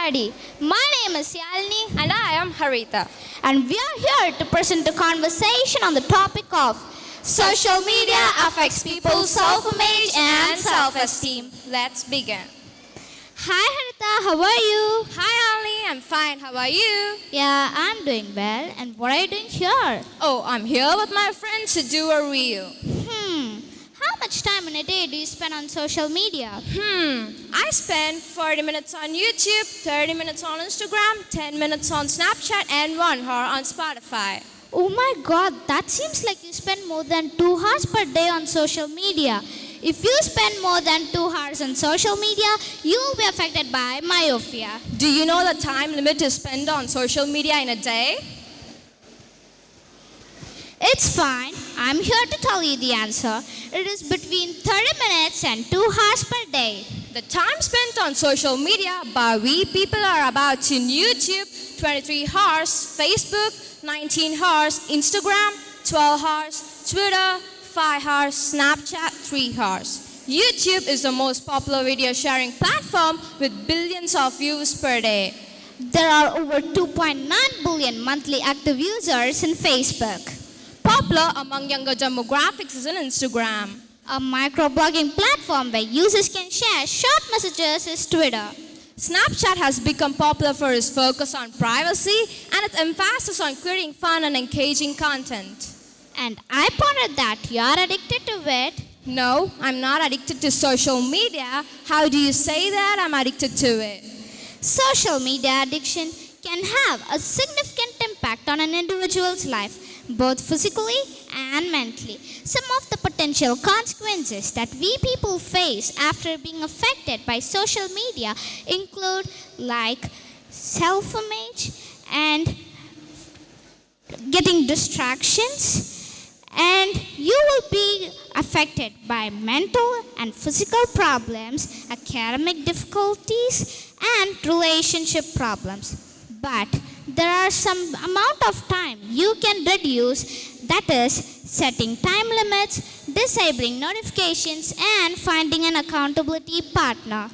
everybody. My name is Yalini And I am Harita. and we are here to present a conversation on the topic of social media affects people's self-image and self-esteem. Let's begin. Hi Harita, how are you? Hi Ali, I'm fine. How are you? Yeah, I'm doing well. And what are you doing here? Oh, I'm here with my friends to do a reel. How much time in a day do you spend on social media? I spend 40 minutes on YouTube, 30 minutes on Instagram, 10 minutes on Snapchat, and 1 hour on Spotify. Oh my god, that seems like you spend more than 2 hours per day on social media. If you spend more than 2 hours on social media, you will be affected by myopia. Do you know the time limit to spend on social media in a day? It's fine. I'm here to tell you the answer. It is between 30 minutes and 2 hours per day. The time spent on social media by we people are about in YouTube, 23 hours, Facebook, 19 hours, Instagram, 12 hours, Twitter, 5 hours, Snapchat, 3 hours. YouTube is the most popular video sharing platform with billions of views per day. There are over 2.9 billion monthly active users in Facebook. Popular among younger demographics is in Instagram. A microblogging platform where users can share short messages is Twitter. Snapchat has become popular for its focus on privacy and its emphasis on creating fun and engaging content. And I pondered that you're addicted to it. No, I'm not addicted to social media. How do you say that I'm addicted to it? Social media addiction can have a significant impact on an individual's life, both physically and mentally. Some of the potential consequences that we people face after being affected by social media include like self-image and getting distractions, and you will be affected by mental and physical problems, academic difficulties, and relationship problems. But there are some amount of time you can reduce, that is setting time limits, disabling notifications, and finding an accountability partner.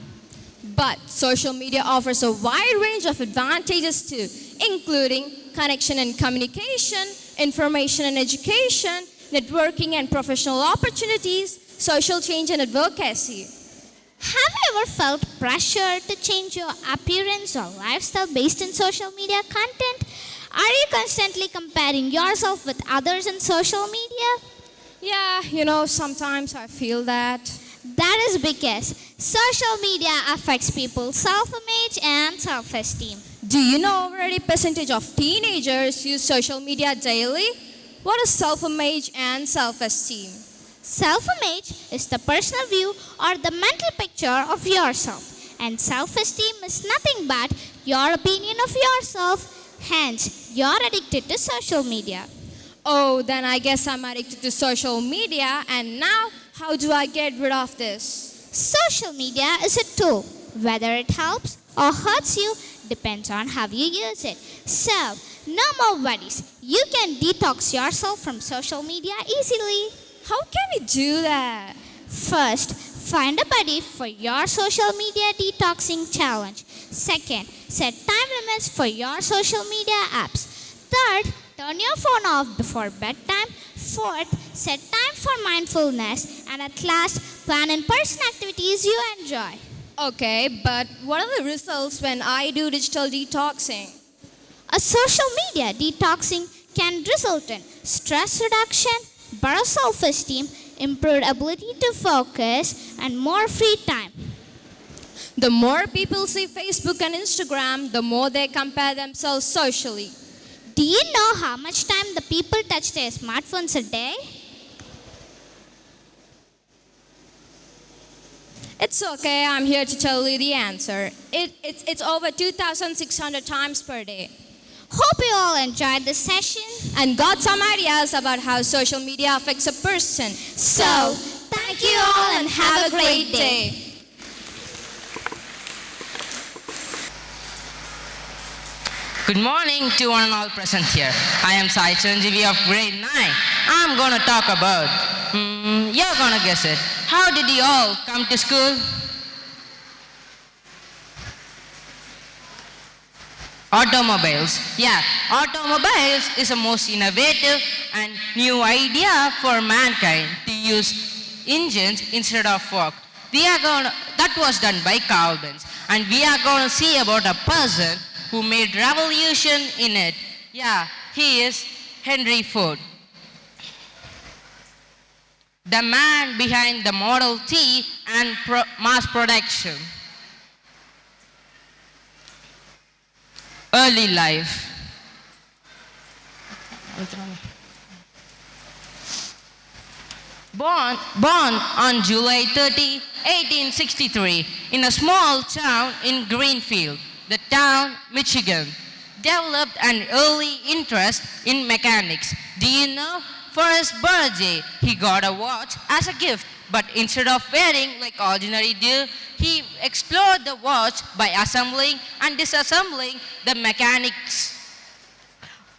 But social media offers a wide range of advantages too, including connection and communication, information and education, networking and professional opportunities, social change and advocacy. Have you ever felt pressure to change your appearance or lifestyle based on social media content? Are you constantly comparing yourself with others on social media? Yeah, sometimes I feel that. That is because social media affects people's self-image and self-esteem. Do you know already percentage of teenagers use social media daily? What is self-image and self-esteem? Self-image is the personal view or the mental picture of yourself, and self-esteem is nothing but your opinion of yourself. Hence, you're addicted to social media. Oh, then I guess I'm addicted to social media, and now how do I get rid of this? Social media is a tool. Whether it helps or hurts you depends on how you use it. So, no more worries. You can detox yourself from social media easily. How can we do that? First, find a buddy for your social media detoxing challenge. Second, set time limits for your social media apps. Third, turn your phone off before bedtime. Fourth, set time for mindfulness. And at last, plan in-person activities you enjoy. Okay, but what are the results when I do digital detoxing? A social media detoxing can result in stress reduction, better self-esteem, improved ability to focus, and more free time. The more people see Facebook and Instagram, the more they compare themselves socially. Do you know how much time the people touch their smartphones a day? It's okay, I'm here to tell you the answer. It's over 2,600 times per day. Hope you all enjoyed this session And got some ideas about how social media affects a person. So, thank you all and have a great day. Good morning to one and all present here. I am Sai Chiranjeevi of grade 9. I'm going to talk about, you're going to guess it. How did you all come to school? Automobiles. Yeah, automobiles is the most innovative and new idea for mankind to use engines instead of work. That was done by Carl Benz. And we are going to see about a person who made revolution in it. Yeah, he is Henry Ford. The man behind the Model T and mass production. Early life. Born on July 30, 1863, in a small town in Greenfield, the town, Michigan, developed an early interest in mechanics. Do you know? For his birthday, he got a watch as a gift, but instead of wearing like ordinary do, he explored the watch by assembling and disassembling the mechanics.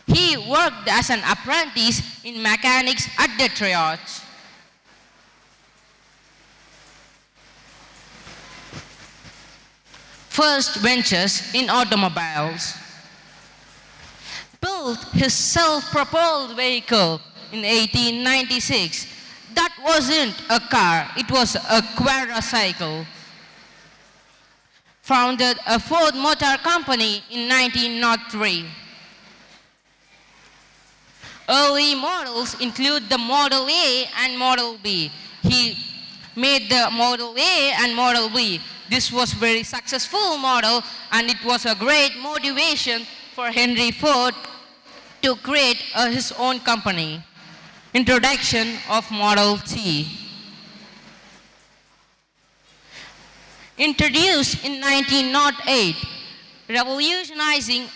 He worked as an apprentice in mechanics at Detroit. First ventures in automobiles. Built his self-propelled vehicle in 1896. That wasn't a car, it was a quadricycle. Founded a Ford Motor Company in 1903. Early models include the Model A and Model B. He made the Model A and Model B. This was very successful model, and it was a great motivation for Henry Ford to create his own company. Introduction of Model T. Introduced in 1908, revolutionizing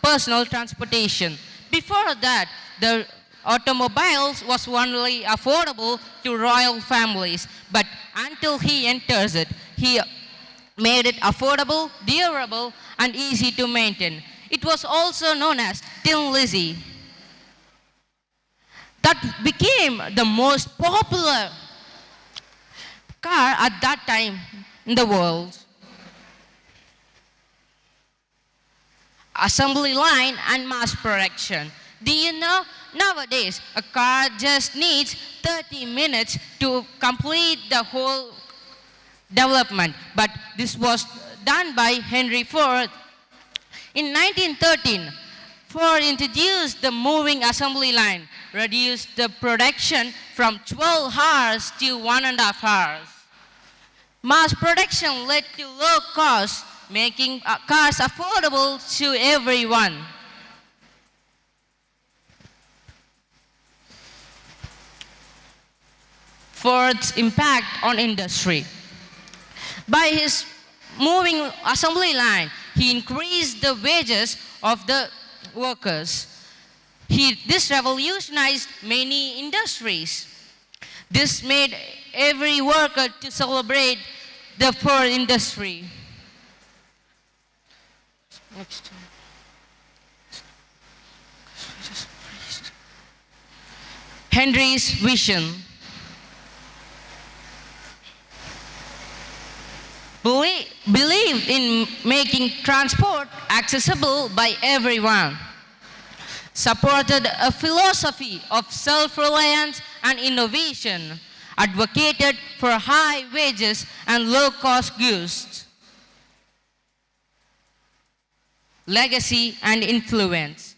personal transportation. Before that, the automobiles was only affordable to royal families, but until he enters it, he made it affordable, durable, and easy to maintain. It was also known as Tin Lizzie. That became the most popular car at that time in the world. Assembly line and mass production. Do you know, nowadays a car just needs 30 minutes to complete the whole development, but this was done by Henry Ford. In 1913, Ford introduced the moving assembly line, reduced the production from 12 hours to 1.5 hours. Mass production led to low costs, making cars affordable to everyone. Ford's impact on industry. By his moving assembly line, he increased the wages of the workers. This revolutionized many industries. This made every worker to celebrate the Ford industry. Next. Henry's vision. Believed in making transport accessible by everyone. Supported a philosophy of self-reliance and innovation. Advocated for high wages and low-cost goods. Legacy and influence.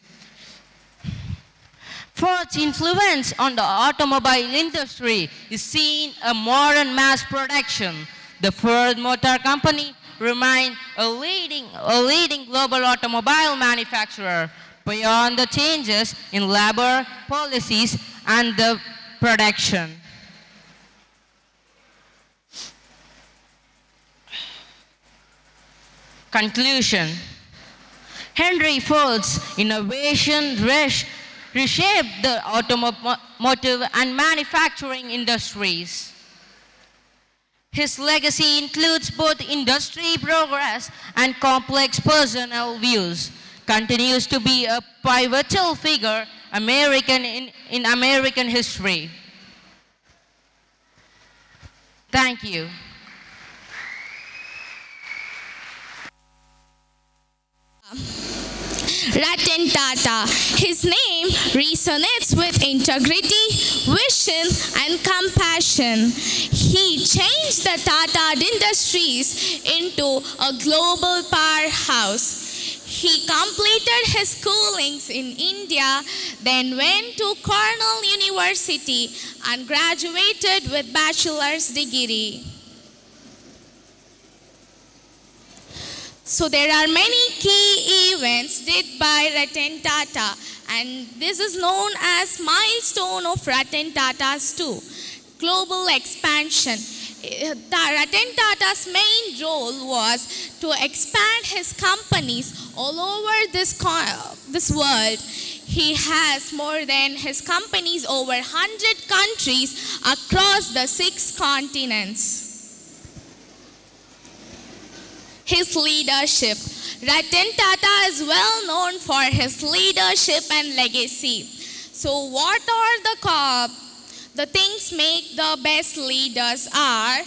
Ford's influence on the automobile industry is seen in modern mass production. The Ford Motor Company remained a leading global automobile manufacturer beyond the changes in labor policies and the production. Conclusion. Henry Ford's innovation reshaped the automotive and manufacturing industries. His legacy includes both industry progress and complex personal views. Continues to be a pivotal figure in American history. Thank you. Ratan Tata. His name resonates with integrity, vision, and compassion. He changed the Tata Industries into a global powerhouse. He completed his schoolings in India, then went to Cornell University and graduated with bachelor's degree. So there are many key events did by Ratan Tata, and this is known as milestone of Ratan Tata's too. Global expansion. Ratan Tata's main role was to expand his companies all over this world. He has more than his companies over 100 countries across the 6 continents. His leadership. Ratan Tata is well known for his leadership and legacy. So what are the things make the best leaders are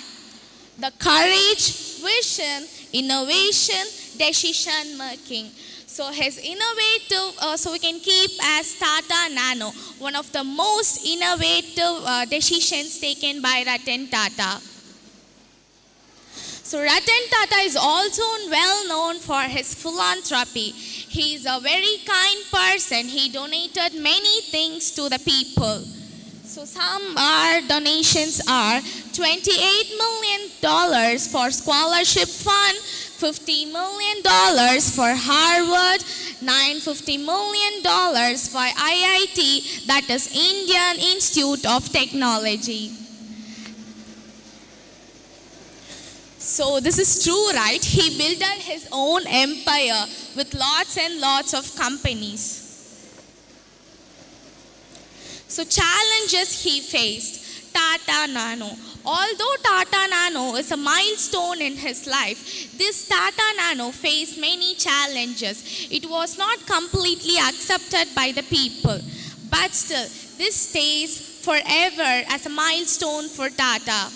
the courage, vision, innovation, decision making. So his innovative, so we can keep as Tata Nano, one of the most innovative decisions taken by Ratan Tata. So Ratan Tata is also well known for his philanthropy. He is a very kind person. He donated many things to the people. So some donations are $28 million for scholarship fund, $50 million for Harvard, $950 million for IIT, that is Indian Institute of Technology. So this is true, right? He built his own empire with lots and lots of companies. So challenges he faced. Tata Nano. Although Tata Nano is a milestone in his life, this Tata Nano faced many challenges. It was not completely accepted by the people. But still, this stays forever as a milestone for Tata.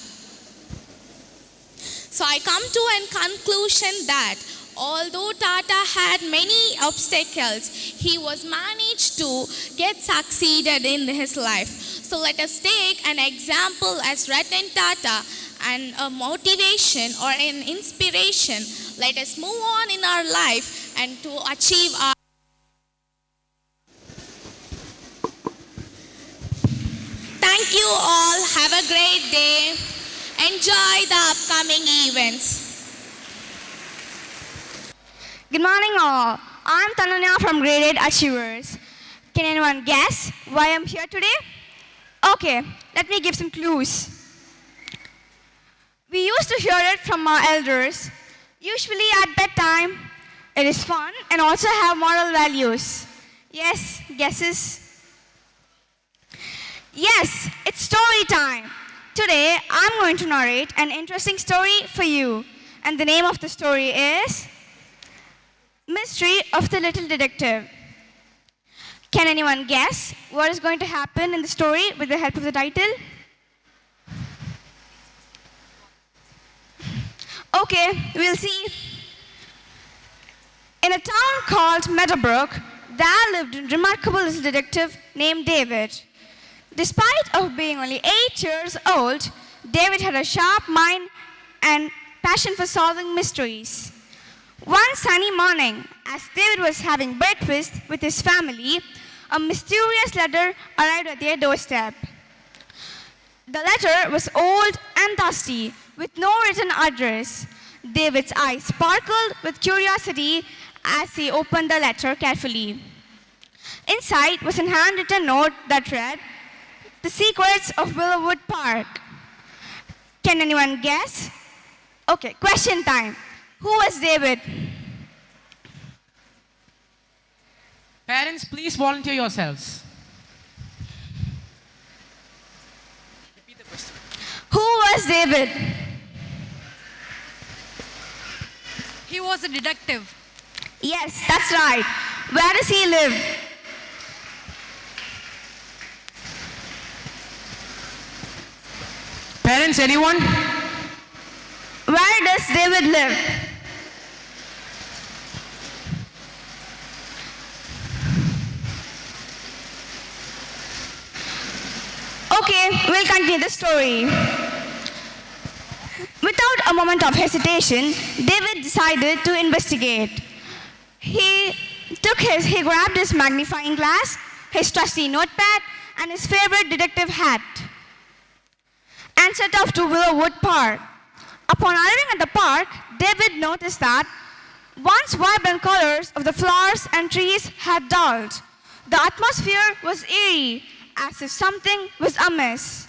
So I come to a conclusion that although Tata had many obstacles, he was managed to get succeeded in his life. So let us take an example as Ratan Tata and a motivation or an inspiration. Let us move on in our life and to achieve our. Thank you all. Have a great day. Enjoy the upcoming events. Good morning all. I'm Tananya from Grade 8 Achievers. Can anyone guess why I'm here today? Okay, let me give some clues. We used to hear it from our elders, usually at bedtime. It is fun and also have moral values. Yes, guesses? Yes, it's story time. Today, I'm going to narrate an interesting story for you. And the name of the story is Mystery of the Little Detective. Can anyone guess what is going to happen in the story with the help of the title? Okay, we'll see. In a town called Meadowbrook, there lived a remarkable little detective named David. Despite of being only 8 years old, David had a sharp mind and passion for solving mysteries. One sunny morning, as David was having breakfast with his family, a mysterious letter arrived at their doorstep. The letter was old and dusty, with no written address. David's eyes sparkled with curiosity as he opened the letter carefully. Inside was a handwritten note that read, "The Secrets of Willowwood Park." Can anyone guess? Okay, question time. Who was David? Parents, please volunteer yourselves. Repeat the question. Who was David? He was a detective. Yes, that's right. Where does he live? Parents, anyone? Where does David live? Okay, we'll continue the story. Without a moment of hesitation, David decided to investigate. He grabbed his magnifying glass, his trusty notepad, and his favorite detective hat, and set off to Willowwood Park. Upon arriving at the park, David noticed that once vibrant colors of the flowers and trees had dulled. The atmosphere was eerie, as if something was amiss.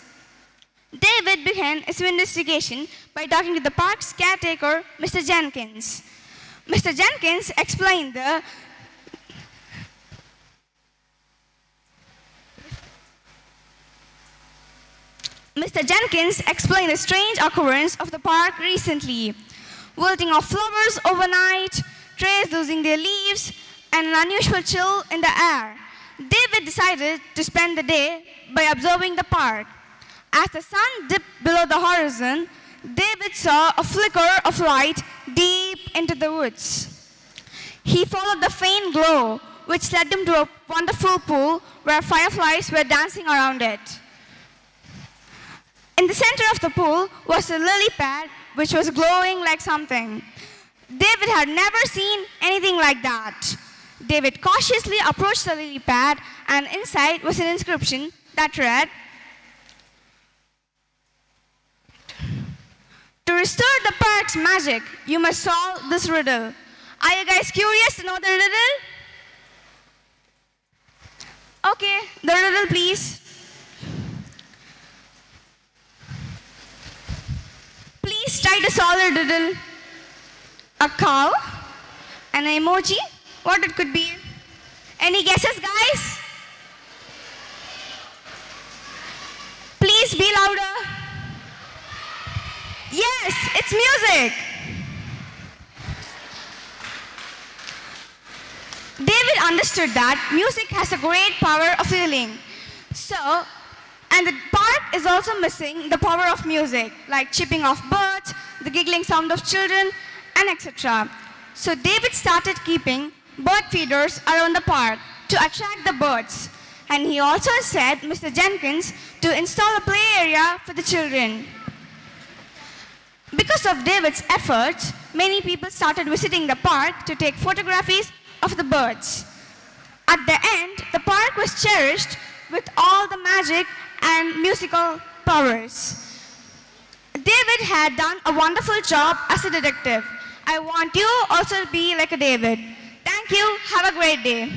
David began his investigation by talking to the park's caretaker, Mr. Jenkins. Mr. Jenkins explained the strange occurrence of the park recently. Wilting of flowers overnight, trees losing their leaves, and an unusual chill in the air. David decided to spend the day by observing the park. As the sun dipped below the horizon, David saw a flicker of light deep into the woods. He followed the faint glow, which led him to a wonderful pool where fireflies were dancing around it. In the center of the pool was a lily pad, which was glowing like something. David had never seen anything like that. David cautiously approached the lily pad, and inside was an inscription that read, "To restore the park's magic, you must solve this riddle." Are you guys curious to know the riddle? Okay, the riddle please. Please try to solve the riddle. A cow, an emoji, what it could be? Any guesses, guys? Please be louder. Yes, it's music. David understood that music has a great power of healing. And the park is also missing the power of music, like chirping of birds, the giggling sound of children, and etc. So David started keeping bird feeders around the park to attract the birds. And he also said Mr. Jenkins to install a play area for the children. Because of David's efforts, many people started visiting the park to take photographs of the birds. At the end, the park was cherished with all the magic and musical powers. David had done a wonderful job as a detective. I want you also to be like a David. Thank you. Have a great day.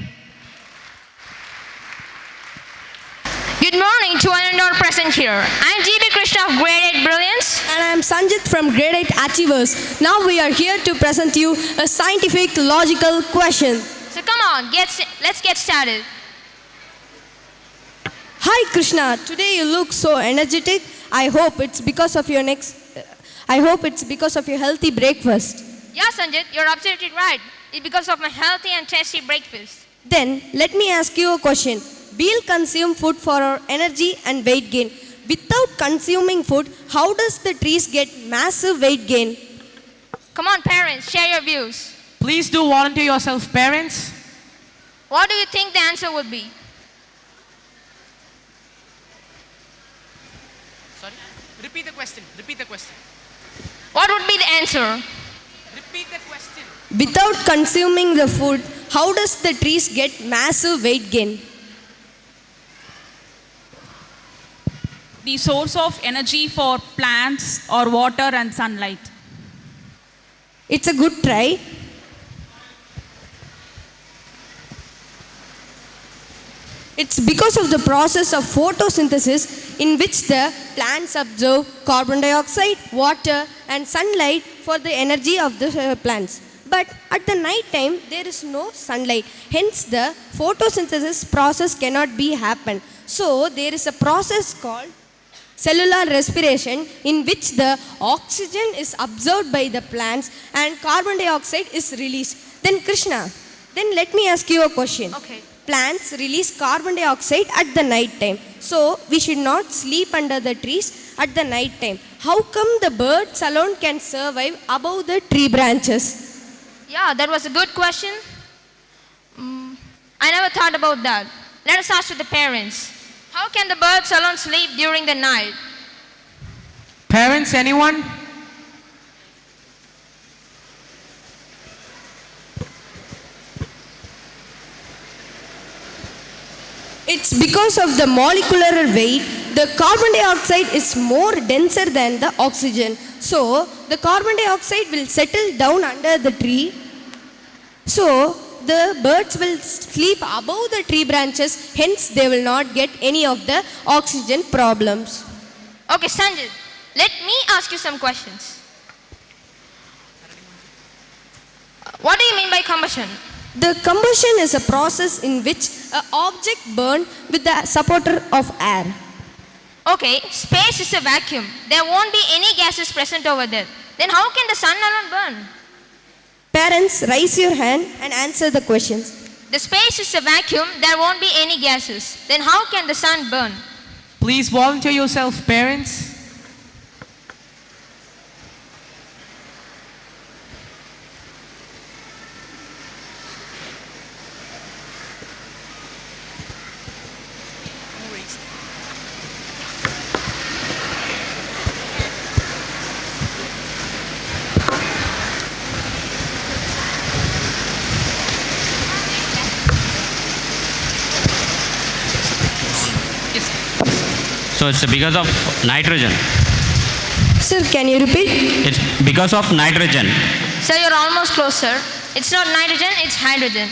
Good morning to one and all present here. I'm GB Krishna of Grade 8 Brilliance. And I am Sanjit from Grade 8 Achievers. Now we are here to present you a scientific logical question. So come on, let's get started. Hi Krishna, today you look so energetic. I hope it's because of your healthy breakfast. Yeah, Sanjit, you're absolutely right. It's because of my healthy and tasty breakfast. Then let me ask you a question. We'll consume food for our energy and weight gain. Without consuming food, how does the trees get massive weight gain? Come on, parents, share your views. Please do volunteer yourself, parents. What do you think the answer would be? Sorry? Repeat the question. What would be the answer? Repeat the question. Without consuming the food, how does the trees get massive weight gain? The source of energy for plants or water and sunlight. It's a good try. It's because of the process of photosynthesis in which the plants absorb carbon dioxide, water and sunlight for the energy of the plants. But at the night time, there is no sunlight. Hence, the photosynthesis process cannot be happen. So, there is a process called cellular respiration in which the oxygen is absorbed by the plants and carbon dioxide is released. Then Krishna, let me ask you a question. Okay. Plants release carbon dioxide at the night time. So we should not sleep under the trees at the night time. How come the birds alone can survive above the tree branches? Yeah, that was a good question. I never thought about that. Let us ask to the parents. How can the birds alone sleep during the night? Parents, anyone? It's because of the molecular weight. The carbon dioxide is more denser than the oxygen. So, the carbon dioxide will settle down under the tree. So, the birds will sleep above the tree branches, hence they will not get any of the oxygen problems. Okay, Sanjit, let me ask you some questions. What do you mean by combustion? The combustion is a process in which an object burns with the support of air. Okay, space is a vacuum. There won't be any gases present over there. Then how can the sun alone burn? Parents, raise your hand and answer the questions. The space is a vacuum. There won't be any gases. Then how can the sun burn? Please volunteer yourself, parents. So it's because of nitrogen. Sir, can you repeat? It's because of nitrogen. So you're almost closer. It's not nitrogen, it's hydrogen.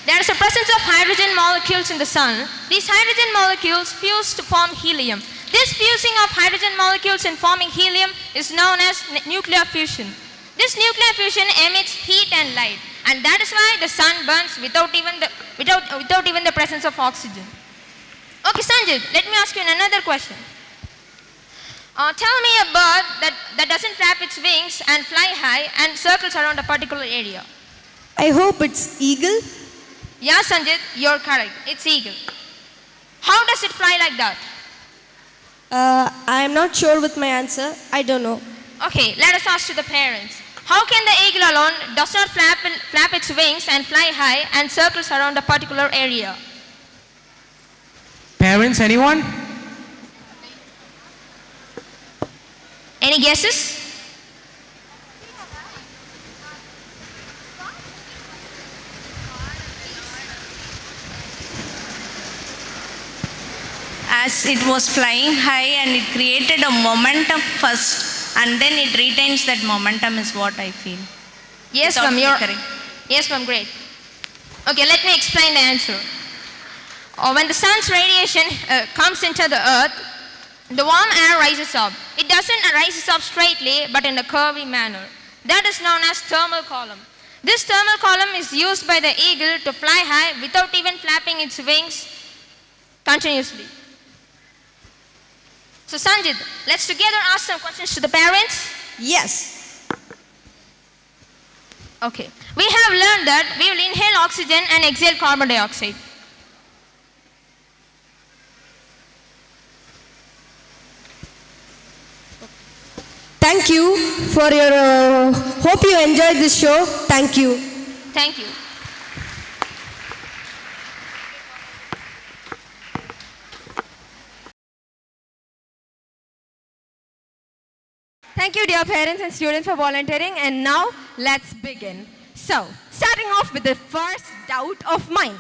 There is a presence of hydrogen molecules in the sun. These hydrogen molecules fuse to form helium. This fusing of hydrogen molecules in forming helium is known as nuclear fusion. This nuclear fusion emits heat and light, and that is why the sun burns without even the presence of oxygen. Okay, Sanjit, let me ask you another question. Tell me a bird that doesn't flap its wings and fly high and circles around a particular area. I hope it's eagle. Yeah, Sanjit, you're correct. It's eagle. How does it fly like that? I am not sure with my answer. I don't know. Okay, let us ask to the parents. How can the eagle alone does not flap its wings and fly high and circles around a particular area? Parents, anyone? Any guesses? As it was flying high and it created a momentum first and then it retains that momentum is what I feel. Yes, Without ma'am. flickering. Yes, ma'am. Great. Okay, let me explain the answer. When the sun's radiation comes into the earth, the warm air rises up. It doesn't rise up straightly, but in a curvy manner. That is known as thermal column. This thermal column is used by the eagle to fly high without even flapping its wings continuously. So Sanjit, let's together ask some questions to the parents. Yes. Okay. We have learned that we will inhale oxygen and exhale carbon dioxide. Thank you for your, hope you enjoyed this show. Thank you. Thank you. Thank you, dear parents and students, for volunteering. And now, let's begin. So, starting off with the first doubt of mine.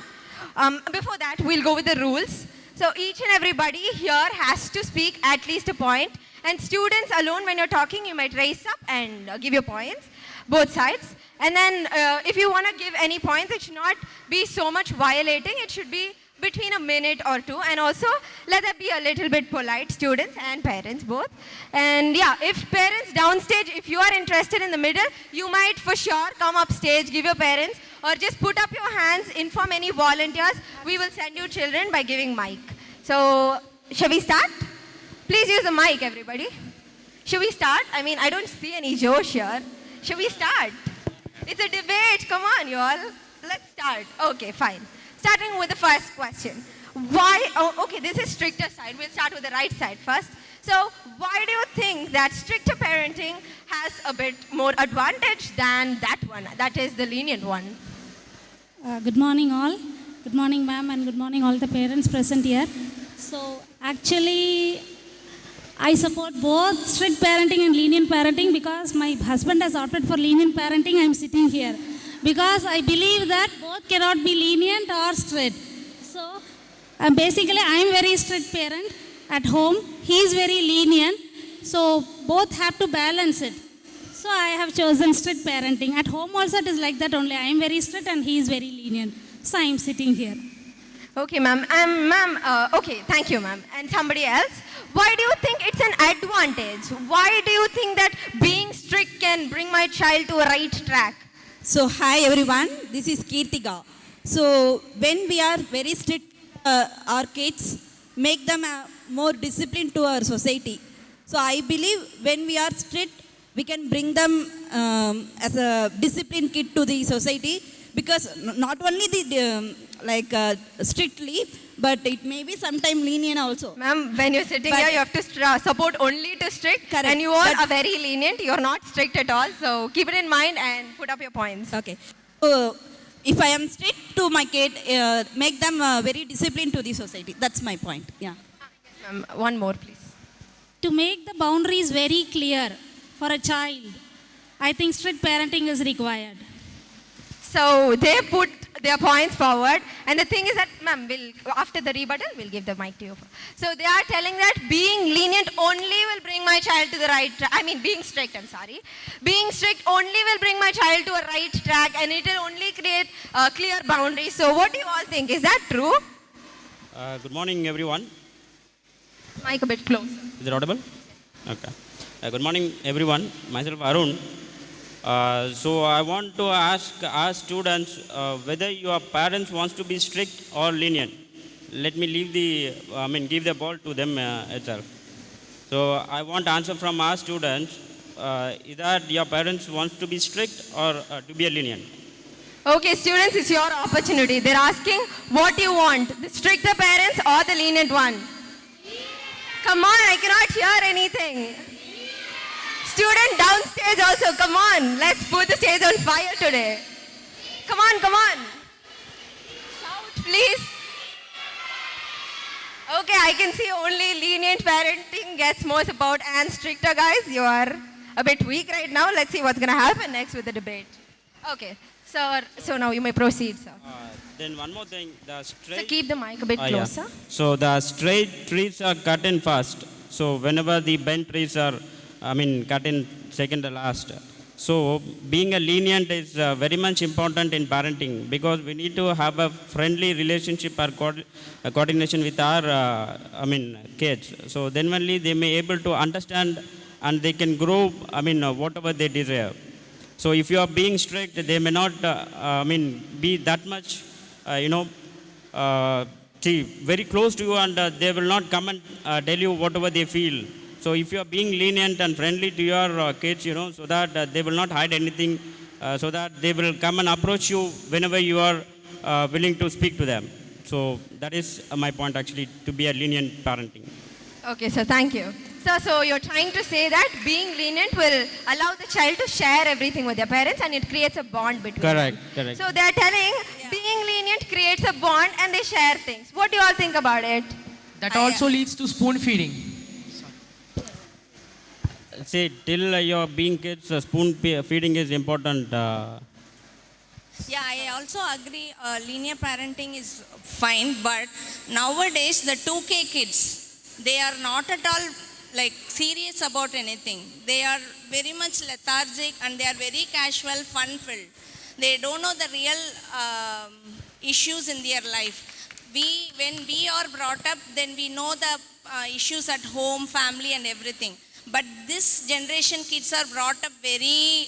Before that, we'll go with the rules. So, each and everybody here has to speak at least a point. And students alone, when you're talking, you might raise up and give your points, both sides. And then, if you want to give any points, it should not be so much violating. It should be between a minute or two, and also let that be a little bit polite, students and parents both. And yeah, if parents downstage, if you are interested in the middle, you might for sure come up stage, give your parents, or just put up your hands, inform any volunteers. We will send you children by giving mic. So, shall we start? Please use the mic, everybody. Shall we start? I mean, I don't see any Josh here. Shall we start? It's a debate. Come on, you all. Let's start. Okay, fine. Starting with the first question. Why, okay, this is stricter side. We'll start with the right side first. So, why do you think that stricter parenting has a bit more advantage than that one, that is the lenient one? Good morning all. Good morning ma'am and good morning all the parents present here. So actually, I support both strict parenting and lenient parenting because my husband has opted for lenient parenting. I am sitting here because I believe that both cannot be lenient or strict. So basically, I am very strict parent at home. He is very lenient. So both have to balance it. So I have chosen strict parenting. At home also it is like that only. I am very strict and he is very lenient. So I am sitting here. Okay, ma'am. Okay, thank you, ma'am. And somebody else? Why do you think it's an advantage? Why do you think that being strict can bring my child to a right track? So, hi everyone, this is Kirtika. So, when we are very strict, our kids make them more disciplined to our society. So, I believe when we are strict, we can bring them as a disciplined kid to the society because not only the strictly, but it may be sometime lenient also. Ma'am, when you're sitting here, you have to support only to strict. Correct. And you all are very lenient. You're not strict at all. So keep it in mind and put up your points. Okay. If I am strict to my kid, make them very disciplined to the society. That's my point. Yeah. Ma'am, one more, please. To make the boundaries very clear for a child, I think strict parenting is required. So they put their points forward, and the thing is that, ma'am, after the rebuttal, we'll give the mic to you. So they are telling that being lenient only will bring my child to the right track. I mean, being strict, I'm sorry. Being strict only will bring my child to a right track, and it will only create clear boundaries. So what do you all think? Is that true? Good morning, everyone. Mic a bit closer. Is it audible? Okay. Good morning, everyone. Myself, Arun. So I want to ask our students whether your parents wants to be strict or lenient. Let me give the ball to them itself. So I want answer from our students. Is that your parents wants to be strict or to be a lenient? Okay, students, it's your opportunity. They're asking what you want, the stricter parents or the lenient one. Come on, I cannot hear anything. Student downstairs also, come on. Let's put the stage on fire today. Come on, come on. Shout, please. Okay, I can see only lenient parenting gets more support and stricter guys. You are a bit weak right now. Let's see what's going to happen next with the debate. Okay, so now you may proceed, sir. Then one more thing, the straight... So keep the mic a bit closer. Yeah. So the straight trees are cut in first. So whenever the bent trees are cut in second to last. So being a lenient is very much important in parenting because we need to have a friendly relationship or coordination with our kids. So then only they may able to understand and they can grow whatever they desire. So if you are being strict, they may not be that much very close to you and they will not come and tell you whatever they feel. So if you are being lenient and friendly to your kids, so that they will not hide anything, so that they will come and approach you whenever you are willing to speak to them. So that is my point actually, to be a lenient parenting. Okay, so thank you. So you're trying to say that being lenient will allow the child to share everything with their parents and it creates a bond between them. Correct. So they're telling being lenient creates a bond and they share things. What do you all think about it? That also leads to spoon feeding. See, till you're being kids, spoon feeding is important. Yeah, I also agree linear parenting is fine, but nowadays the 2K kids, they are not at all serious about anything. They are very much lethargic and they are very casual, fun-filled. They don't know the real issues in their life. When we are brought up, then we know the issues at home, family and everything. But this generation kids are brought up very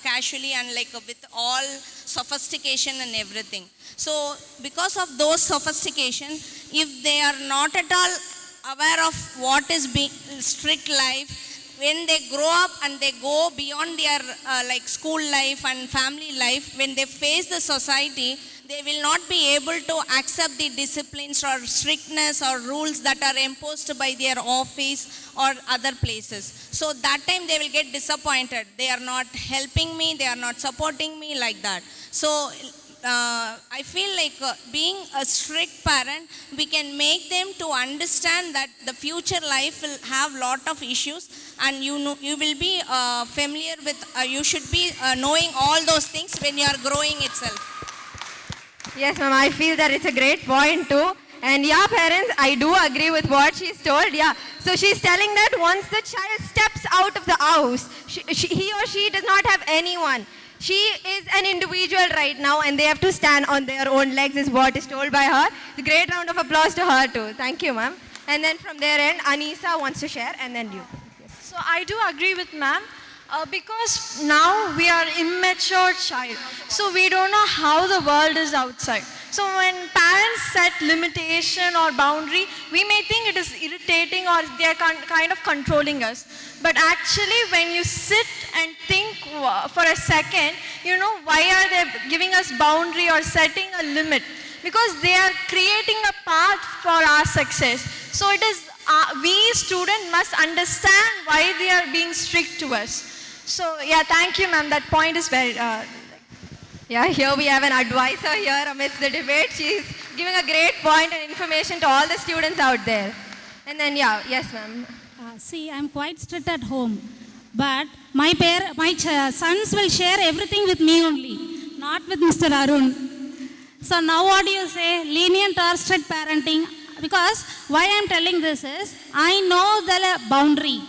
casually and with all sophistication and everything. So because of those sophistication, if they are not at all aware of what is strict life, when they grow up and they go beyond their school life and family life, when they face the society, they will not be able to accept the disciplines or strictness or rules that are imposed by their office or other places. So that time they will get disappointed. They are not helping me, they are not supporting me like that. So I feel like being a strict parent, we can make them to understand that the future life will have lot of issues, and you know, you will be familiar with, you should be knowing all those things when you are growing itself. Yes, ma'am, I feel that it's a great point too. And yeah, parents, I do agree with what she's told. Yeah. So she's telling that once the child steps out of the house, he or she does not have anyone. She is an individual right now and they have to stand on their own legs is what is told by her. A great round of applause to her too. Thank you, ma'am. And then from their end, Anisa wants to share and then you. So I do agree with ma'am. Because now we are immature child, so we don't know how the world is outside. So when parents set limitation or boundary, we may think it is irritating or they are kind of controlling us. But actually when you sit and think for a second, you know, why are they giving us boundary or setting a limit? Because they are creating a path for our success. So it is, we students must understand why they are being strict to us. So yeah, thank you ma'am, that point is very, yeah, here we have an advisor here amidst the debate. She's giving a great point and information to all the students out there. And then yeah, yes ma'am. See, I'm quite strict at home, but my sons will share everything with me only, not with Mr. Arun. So now what do you say, lenient or strict parenting? Because why I'm telling this is, I know the boundary,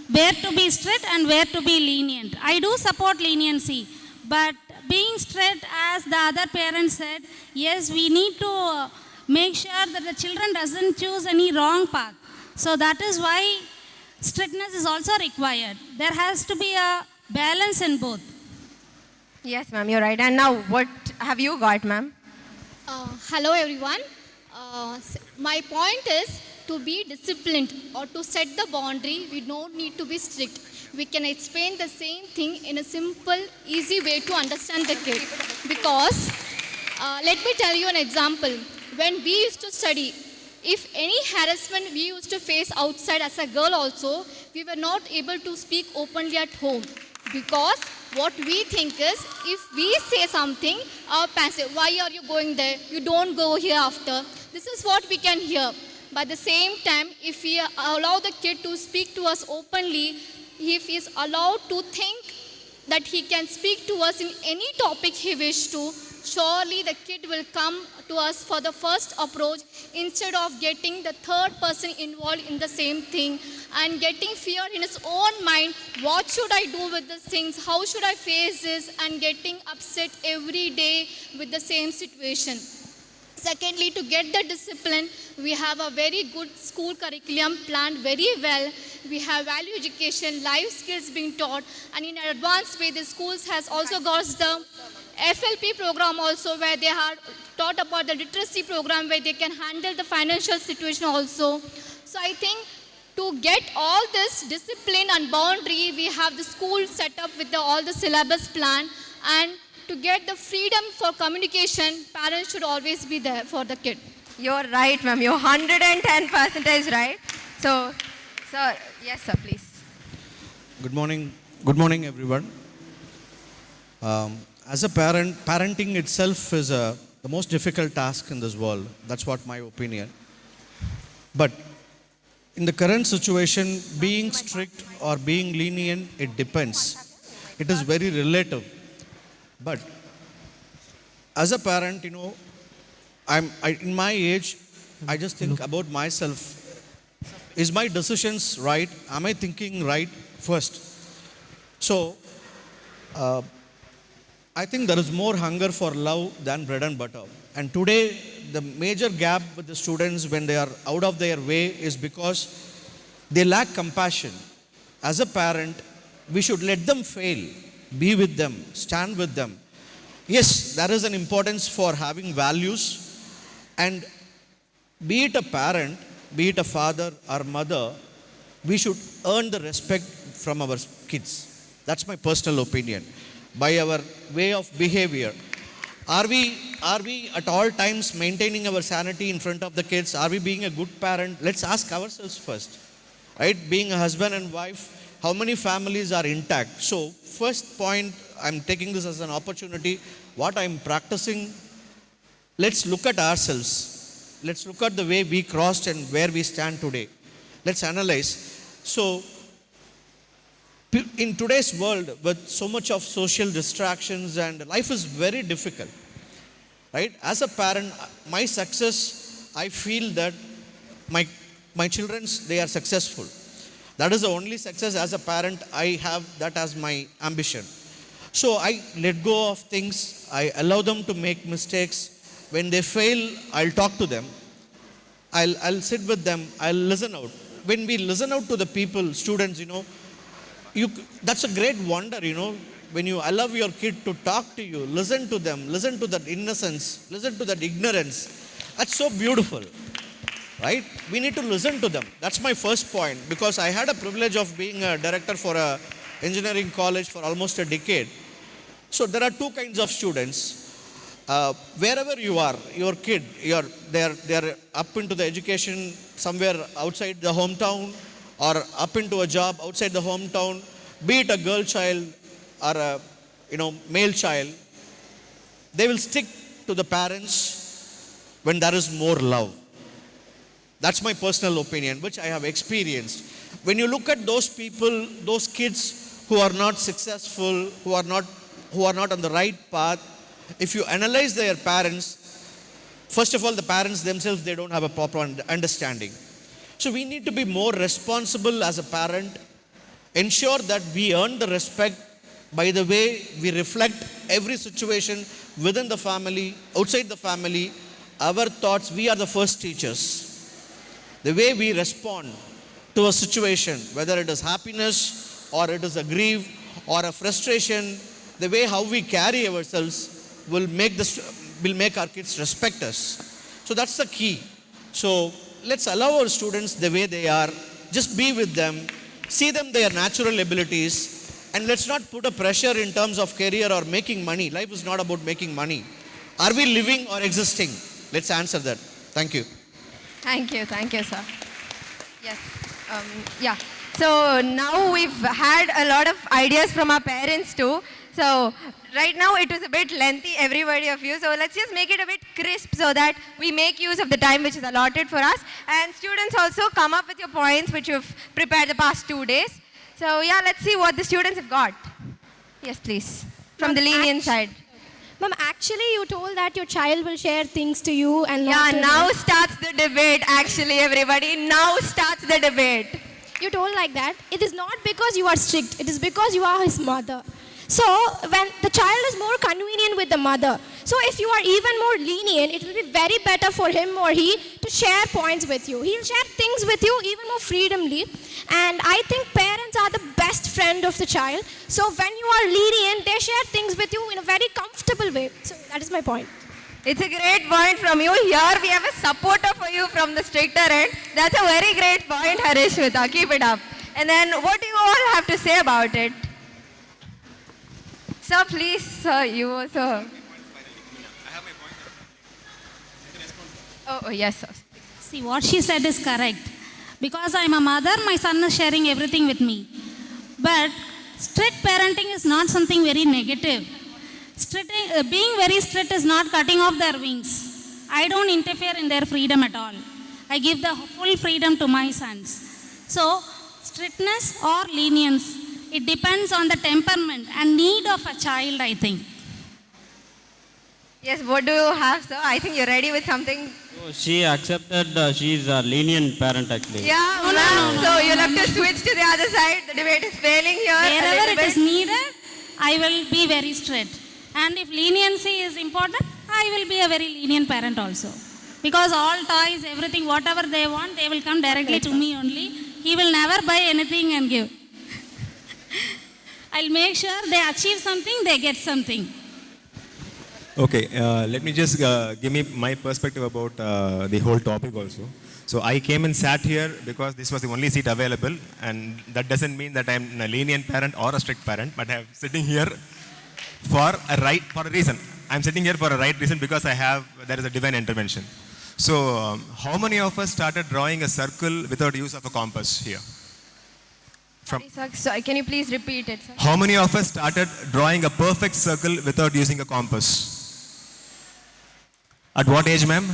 where to be strict and where to be lenient. I do support leniency, but being strict, as the other parents said, yes, we need to make sure that the children doesn't choose any wrong path. So that is why strictness is also required. There has to be a balance in both. Yes, ma'am, you're right. And now, what have you got, ma'am? Hello, everyone. My point is to be disciplined or to set the boundary. We don't need to be strict. We can explain the same thing in a simple, easy way to understand the kid. Because, let me tell you an example. When we used to study, if any harassment we used to face outside as a girl also, we were not able to speak openly at home. Because what we think is, if we say something, our parents say, why are you going there? You don't go here after. This is what we can hear. But at the same time, if we allow the kid to speak to us openly, if he is allowed to think that he can speak to us in any topic he wishes to, surely the kid will come to us for the first approach instead of getting the third person involved in the same thing and getting fear in his own mind. What should I do with these things? How should I face this? And getting upset every day with the same situation. Secondly, to get the discipline, we have a very good school curriculum planned very well. We have value education, life skills being taught, and in an advanced way, the schools has also got the FLP program also, where they have taught about the literacy program, where they can handle the financial situation also. So I think to get all this discipline and boundary, we have the school set up with all the syllabus plan, and to get the freedom for communication, parents should always be there for the kid. You're right, ma'am. You're 110% right. So, yes, sir, please. Good morning. Good morning, everyone. As a parent, parenting itself is the most difficult task in this world. That's what my opinion. But in the current situation, being strict or being lenient, it depends. It is very relative. But as a parent, you know, in my age, I just think about myself. Is my decisions right? Am I thinking right first? So, I think there is more hunger for love than bread and butter. And today, the major gap with the students when they are out of their way is because they lack compassion. As a parent, we should let them fail. Be with them, stand with them. Yes, there is an importance for having values, and be it a parent, be it a father or mother, we should earn the respect from our kids. That's my personal opinion. By our way of behavior. Are we at all times maintaining our sanity in front of the kids? Are we being a good parent? Let's ask ourselves first. Right? Being a husband and wife, how many families are intact? So, first point, I'm taking this as an opportunity. what I'm practicing, let's look at ourselves. Let's look at the way we crossed and where we stand today. Let's analyze. So, in today's world, with so much of social distractions and life is very difficult, right? As a parent, my success, I feel that my children's, they are successful. That is the only success as a parent I have, that as my ambition. So I let go of things. I allow them to make mistakes. When they fail, I'll talk to them. I'll sit with them. I'll listen out. When we listen out to the people, students, that's a great wonder, when you allow your kid to talk to you, listen to them, listen to that innocence, listen to that ignorance. That's so beautiful, right? We need to listen to them. That's my first point, because I had a privilege of being a director for a engineering college for almost a decade. So there are two kinds of students. Wherever you are, your kid, they are up into the education somewhere outside the hometown, or up into a job outside the hometown, be it a girl child or a male child, they will stick to the parents when there is more love. That's my personal opinion, which I have experienced. When you look at those people, those kids who are not successful, who are not on the right path, if you analyze their parents, first of all, the parents themselves, they don't have a proper understanding. So we need to be more responsible as a parent, ensure that we earn the respect by the way we reflect every situation within the family, outside the family, our thoughts. We are the first teachers. The way we respond to a situation, whether it is happiness or it is a grief or a frustration, the way how we carry ourselves will make our kids respect us. So that's the key. So let's allow our students the way they are. Just be with them. See them their natural abilities. And let's not put a pressure in terms of career or making money. Life is not about making money. Are we living or existing? Let's answer that. Thank you. Thank you, sir. Yes. Yeah. So now we've had a lot of ideas from our parents too. So right now it was a bit lengthy, everybody of you. So let's just make it a bit crisp so that we make use of the time which is allotted for us. And students also come up with your points which you've prepared the past 2 days. So yeah, let's see what the students have got. Yes, please. From the lenient side. Ma'am, actually you told that your child will share things to you and yeah, now starts the debate actually, everybody. Now starts the debate. You told like that. It is not because you are strict. It is because you are his mother. So when the child is more convenient with the mother, so if you are even more lenient, it will be very better for him or he to share points with you. He'll share things with you even more freely. And I think parents are the best friend of the child. So when you are lenient, they share things with you in a very comfortable way. So that is my point. It's a great point from you. Here we have a supporter for you from the stricter end. That's a very great point, Harishmita. Keep it up. And then what do you all have to say about it? Sir, please, sir, you also. Oh, yes, sir. See, what she said is correct. Because I'm a mother, my son is sharing everything with me. But strict parenting is not something very negative. Being very strict is not cutting off their wings. I don't interfere in their freedom at all. I give the full freedom to my sons. So, strictness or lenience, it depends on the temperament and need of a child, I think. Yes, what do you have, sir? I think you're ready with something. So she accepted, she's a lenient parent actually. Yeah, no. So you'll have to switch to the other side. The debate is failing here. Wherever it is needed, I will be very strict. And if leniency is important, I will be a very lenient parent also. Because all toys, everything, whatever they want, they will come directly to me only. He will never buy anything and give. I'll make sure they achieve something, they get something. Okay, let me just give me my perspective about the whole topic also. So I came and sat here because this was the only seat available, and that doesn't mean that I'm a lenient parent or a strict parent, but I'm sitting here for a reason. I'm sitting here for a right reason because there is a divine intervention. So how many of us started drawing a circle without use of a compass here? From Sorry, sir, can you please repeat it, sir? how many of us started drawing a perfect circle without using a compass? At what age, ma'am?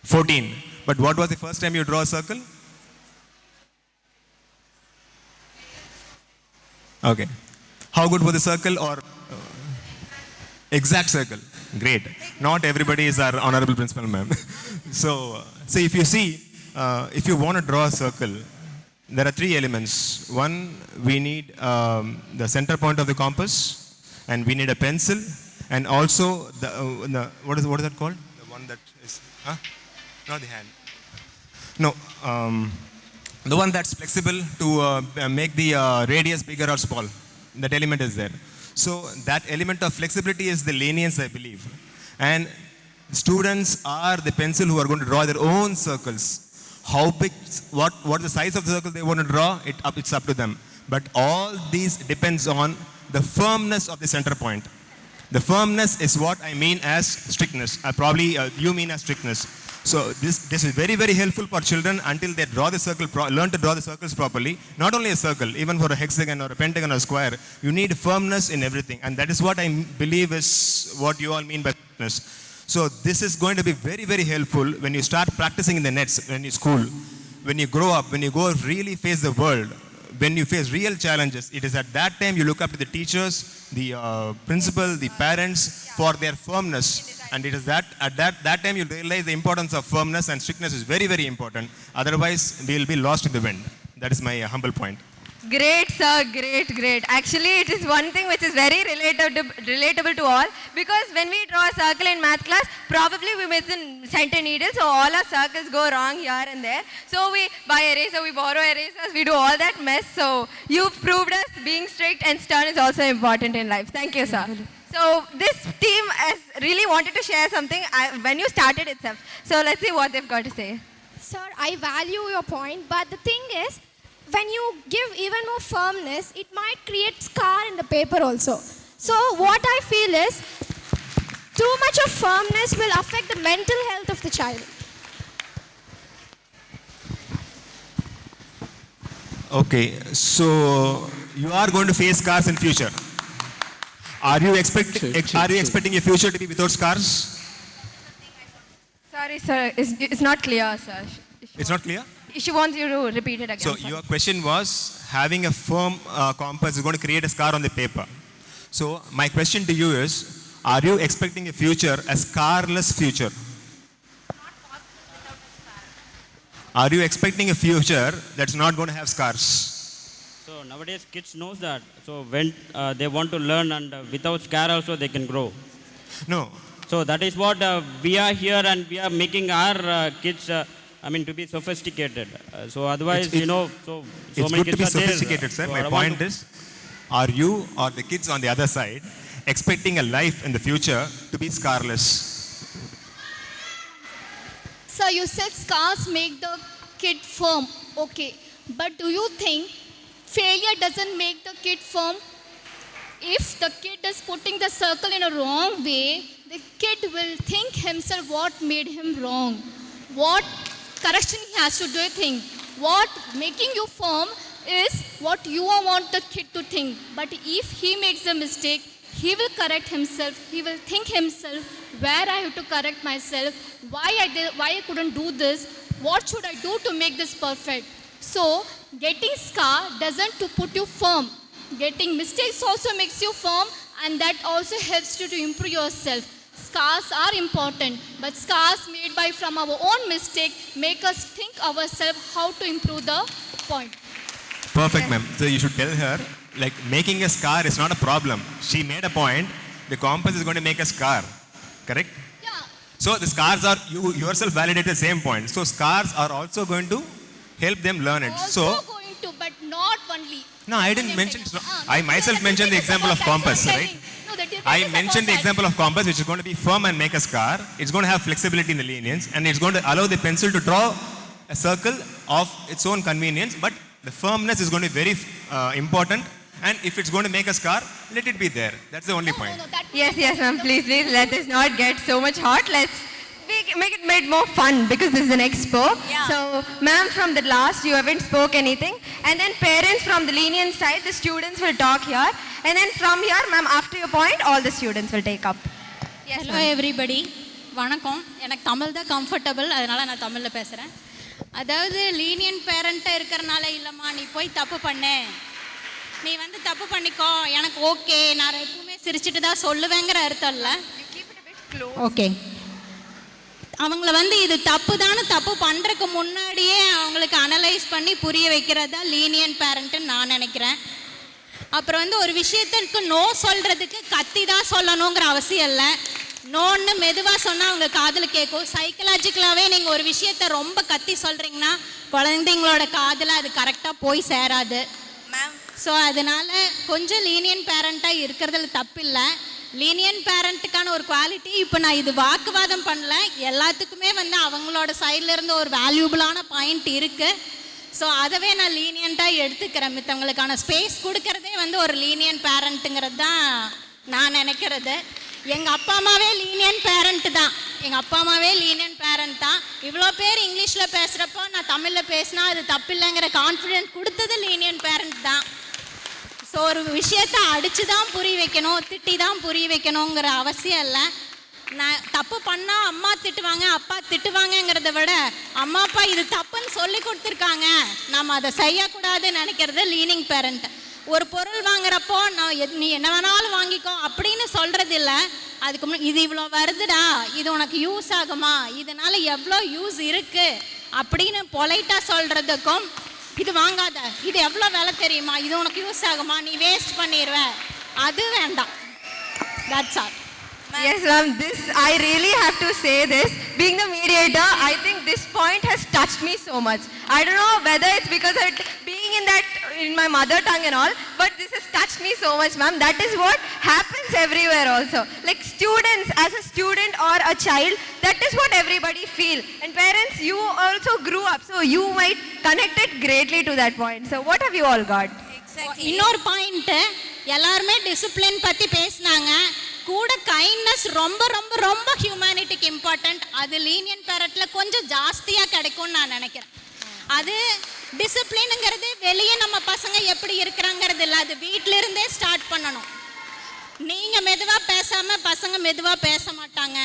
14. But what was the first time you draw a circle? Okay. How good was the circle or exact circle? Great. Not everybody is our honorable principal, ma'am. So if you see, if you want to draw a circle, there are three elements. One, we need the center point of the compass, and we need a pencil, and also the what is that called? The one that is, not the hand. No, the one that's flexible to make the radius bigger or small. That element is there. So that element of flexibility is the lenience, I believe. And students are the pencil who are going to draw their own circles. How big, what the size of the circle they want to draw, it's up to them. But all these depends on the firmness of the center point. The firmness is what I mean as strictness. Probably you mean as strictness. So this is very, very helpful for children until they draw the circle, learn to draw the circles properly. Not only a circle, even for a hexagon or a pentagon or a square, you need firmness in everything. And that is what I believe is what you all mean by strictness. So this is going to be very, very helpful when you start practicing in the nets, when you school, when you grow up, when you go really face the world, when you face real challenges. It is at that time you look up to the teachers, the principal, the parents for their firmness. And it is at that time you realize the importance of firmness, and strictness is very, very important. Otherwise, we will be lost in the wind. That is my humble point. Great, sir. Great. Actually, it is one thing which is very relatable to all, because when we draw a circle in math class, probably we miss a center needle, so all our circles go wrong here and there. So we buy eraser, we borrow erasers, we do all that mess. So you've proved us being strict and stern is also important in life. Thank you, sir. So this team has really wanted to share something when you started itself. So let's see what they've got to say. Sir, I value your point, but the thing is, when you give even more firmness, it might create scar in the paper also. So what I feel is, too much of firmness will affect the mental health of the child. Okay, so you are going to face scars in future. Are you expecting your future to be without scars? Sorry, sir. It's not clear, sir. It's not clear? She wants you to repeat it again. So your question was, having a firm compass is going to create a scar on the paper. So my question to you is, are you expecting a future, a scarless future? Are you expecting a future that's not going to have scars? So nowadays kids knows that. So when they want to learn and without scar also they can grow. No. So that is what we are here, and we are making our kids to be sophisticated. So otherwise, it's so it's many good to kids be are there. sophisticated, sir. So My I want point to- is, are you or the kids on the other side expecting a life in the future to be scarless? So you said scars make the kid firm. Okay. But do you think failure doesn't make the kid firm? If the kid is putting the circle in a wrong way, the kid will think himself what made him wrong. What correction he has to do think. What making you firm is what you want the kid to think. But if he makes a mistake, he will correct himself. He will think himself where I have to correct myself, why I couldn't do this, what should I do to make this perfect. So getting scar doesn't to put you firm. Getting mistakes also makes you firm, and that also helps you to improve yourself. Scars are important, but scars made from our own mistake make us think ourselves how to improve the point. Perfect, ma'am. So you should tell her, like, making a scar is not a problem. She made a point. The compass is going to make a scar. Correct? Yeah. So the scars are, you yourself validate the same point. So scars are also going to help them learn it. Also going to, but not only. No, I didn't mention. I myself mentioned the example of compass, right? I mentioned the example of compass, which is going to be firm and make a scar. It's going to have flexibility in the lenience, and it's going to allow the pencil to draw a circle of its own convenience. But the firmness is going to be very important. And if it's going to make a scar, let it be there. That's the only point. Yes, ma'am. Please, let us not get so much hot. Let's make it made more fun because this is an expo. Yeah. So, ma'am, from the last, you haven't spoke anything. And then parents from the lenient side, the students will talk here. And then from here, ma'am, after your point, all the students will take up. Yes, hello everybody, வணக்கம். எனக்கு தமிழ் தான் comfortable, அதனால் நான் தமிழில் பேசுகிறேன். அதாவது lenient பேரண்ட்டாக இருக்கிறனால இல்லைம்மா நீ போய் தப்பு பண்ணு, நீ வந்து தப்பு பண்ணிக்கோ, எனக்கு ஓகே, நான் எப்பவுமே சிரிச்சிட்டு தான் சொல்லுவேங்கிற அர்த்தம் இல்லை. ஓகே, அவங்கள வந்து இது தப்பு தானே, தப்பு பண்ணுறதுக்கு முன்னாடியே அவங்களுக்கு அனலைஸ் பண்ணி புரிய வைக்கிறது தான் லீனியன்ட் பேரண்ட்டுன்னு நான் நினைக்கிறேன். அப்புறம் வந்து ஒரு விஷயத்துக்கு நோ சொல்கிறதுக்கு கத்தி தான் சொல்லணுங்கிற அவசியம் இல்லை. நோன்னு மெதுவாக சொன்னால் அவங்க காதில் கேட்கும். சைக்கலாஜிக்கலாகவே நீங்கள் ஒரு விஷயத்த ரொம்ப கத்தி சொல்கிறீங்கன்னா குழந்தைங்களோட காதில் அது கரெக்டாக போய் சேராது. ஸோ அதனால் கொஞ்சம் லீனியன்ட் பேரண்ட்டாக இருக்கிறதுல தப்பு இல்லை. லீனியன்ட் பேரண்ட்டுக்கான ஒரு குவாலிட்டி, இப்போ நான் இது வாக்குவாதம் பண்ணல, எல்லாத்துக்குமே வந்து அவங்களோட சைட்லேருந்து ஒரு வேல்யூபிளான பாயிண்ட் இருக்குது. ஸோ அதவே நான் லீனியண்ட்டாக எடுத்துக்கிறேன். மித்தவங்களுக்கான ஸ்பேஸ் கொடுக்கறதே வந்து ஒரு லீனியன்ட் பேரண்ட்டுங்கிறது தான் நான் நினைக்கிறது. எங்கள் அப்பா அம்மாவே லீனியன்ட் பேரண்ட்டு தான், எங்கள் அப்பா அம்மாவே லீனியன்ட் பேரண்ட் தான். இவ்வளோ பேர் இங்கிலீஷில் பேசுகிறப்போ நான் தமிழில் பேசினா அது தப்பில்லைங்கிற கான்ஃபிடென்ட் கொடுத்தது லீனியன்ட் பேரண்ட் தான். ஸோ ஒரு விஷயத்தை அடித்து தான் புரிய வைக்கணும், திட்டி தான் புரிய வைக்கணுங்கிற அவசியம் இல்லை. நான் தப்பு பண்ணால் அம்மா திட்டுவாங்க, அப்பா திட்டுவாங்கங்கிறத விட அம்மா அப்பா இது தப்புன்னு சொல்லி கொடுத்துருக்காங்க, நம்ம அதை செய்யக்கூடாதுன்னு நினைக்கிறது லீனிங் பேரண்ட். ஒரு பொருள் வாங்குறப்போ நான் நீ என்ன வேணாலும் வாங்கிக்கோ அப்படின்னு சொல்கிறது இல்லை. அதுக்கு இது இவ்வளோ வருதுடா, இது உனக்கு யூஸ் ஆகுமா, இதனால் எவ்வளோ யூஸ் இருக்குது அப்படின்னு பொலைட்டாக சொல்கிறதுக்கும், இது வாங்காத, இது எவ்வளோ விலை தெரியுமா, இது உனக்கு யூஸ் ஆகுமா, நீ வேஸ்ட் பண்ணிடுவ, அது வேண்டாம். That's all. Yes, ma'am, this, I really have to say this. Being the mediator, I think this point has touched me so much. I don't know whether it's because of being in my mother tongue and all, but this has touched me so much, ma'am. That is what happens everywhere also. Like students, as a student or a child, that is what everybody feel. And parents, you also grew up, so you might connect it greatly to that point. So what have you all got? இன்னொரு point, எல்லாருமே discipline பற்றி பேசினாங்க, கூட kindness ரொம்ப ரொம்ப ரொம்ப ஹியூமனிட்டிக்கு important. அது lenient பேரண்ட்டில் கொஞ்சம் ஜாஸ்தியாக கிடைக்கும்னு நான் நினைக்கிறேன். அது டிசிப்ளினுங்கிறது வெளியே நம்ம பசங்க எப்படி இருக்கிறாங்கிறது இல்லை, அது வீட்டிலிருந்தே ஸ்டார்ட் பண்ணணும். நீங்கள் மெதுவாக பேசாமல் பசங்க மெதுவாக பேச மாட்டாங்க,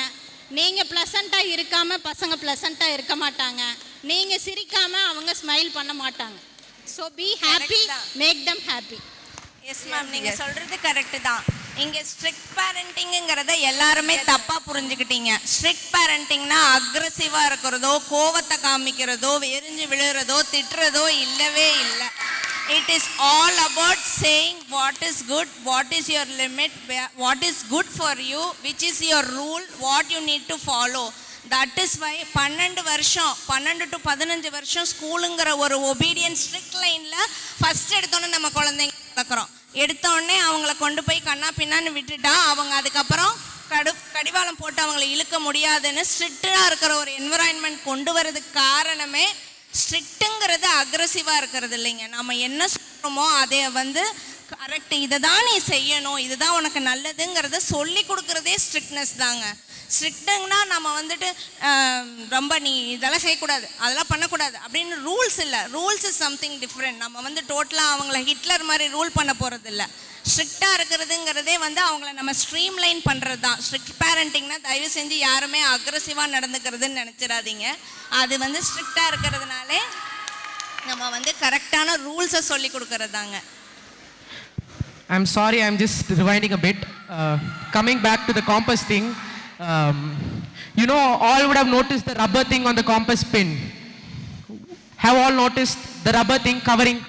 நீங்கள் ப்ளசண்ட்டாக இருக்காமல் பசங்க ப்ளசண்ட்டாக இருக்க மாட்டாங்க, நீங்கள் சிரிக்காமல் அவங்க ஸ்மைல் பண்ண மாட்டாங்க. So be happy, make them happy. Yes ma'am, நீங்கள் சொல்கிறது கரெக்டு தான். இங்கே ஸ்ட்ரிக்ட் பேரண்டிங்கிறத எல்லாருமே தப்பாக புரிஞ்சுக்கிட்டீங்க. ஸ்ட்ரிக்ட் பேரண்டிங்னா அக்ரெசிவாக இருக்கிறதோ, கோவத்தை காமிக்கிறதோ, எரிஞ்சு விழுகிறதோ, திட்டுறதோ இல்லவே இல்லை. It is all about saying what is good, what is your limit, what is good for you, which is your rule, what you need to follow. That is why 12 வருஷம் 12 to 15 வருஷம் ஸ்கூலுங்கிற ஒரு obedience strict லைனில் first எடுத்தோன்னே நம்ம குழந்தைங்க வளர்க்குறோம். எடுத்தோடனே அவங்கள கொண்டு போய் கண்ணா பின்னான்னு விட்டுட்டா அவங்க அதுக்கப்புறம் கடிவாளம் போட்டு அவங்கள இழுக்க முடியாதுன்னு ஸ்ட்ரிக்டாக இருக்கிற ஒரு என்விரான்மெண்ட் கொண்டு வரதுக்கு காரணமே, ஸ்ட்ரிக்ட்டுங்கிறது அக்ரெசிவாக இருக்கிறது இல்லைங்க. நம்ம என்ன சொல்கிறோமோ அதை வந்து கரெக்ட், இதை தான் நீ செய்யணும், இதுதான் உனக்கு நல்லதுங்கிறத சொல்லி கொடுக்குறதே ஸ்ட்ரிக்ட்னஸ் தாங்க. ஸ்ட்ரிக்ட்டுங்கன்னா நம்ம வந்துட்டு ரொம்ப நீ இதெல்லாம் செய்யக்கூடாது, அதெல்லாம் பண்ணக்கூடாது அப்படின்னு ரூல்ஸ் இல்லை. Rules is something different. நம்ம வந்து டோட்டலாக அவங்கள ஹிட்லர் மாதிரி ரூல் பண்ண போகிறது இல்லை. ஸ்ட்ரிக்டாக இருக்கிறதுங்கிறதே வந்து அவங்கள நம்ம ஸ்ட்ரீம் லைன் பண்ணுறது தான். ஸ்ட்ரிக்ட் பேரண்டிங்னா தயவு செஞ்சு யாருமே அக்ரெசிவாக நடந்துக்கிறதுன்னு நினச்சிடாதீங்க. அது வந்து ஸ்ட்ரிக்டாக இருக்கிறதுனாலே நம்ம வந்து கரெக்டான ரூல்ஸை சொல்லி கொடுக்கறது தாங்க. I'm sorry, I'm just rewinding a bit. Coming back to the compass thing, you know, all would have noticed the rubber thing on the compass pin. Have all noticed the rubber thing covering?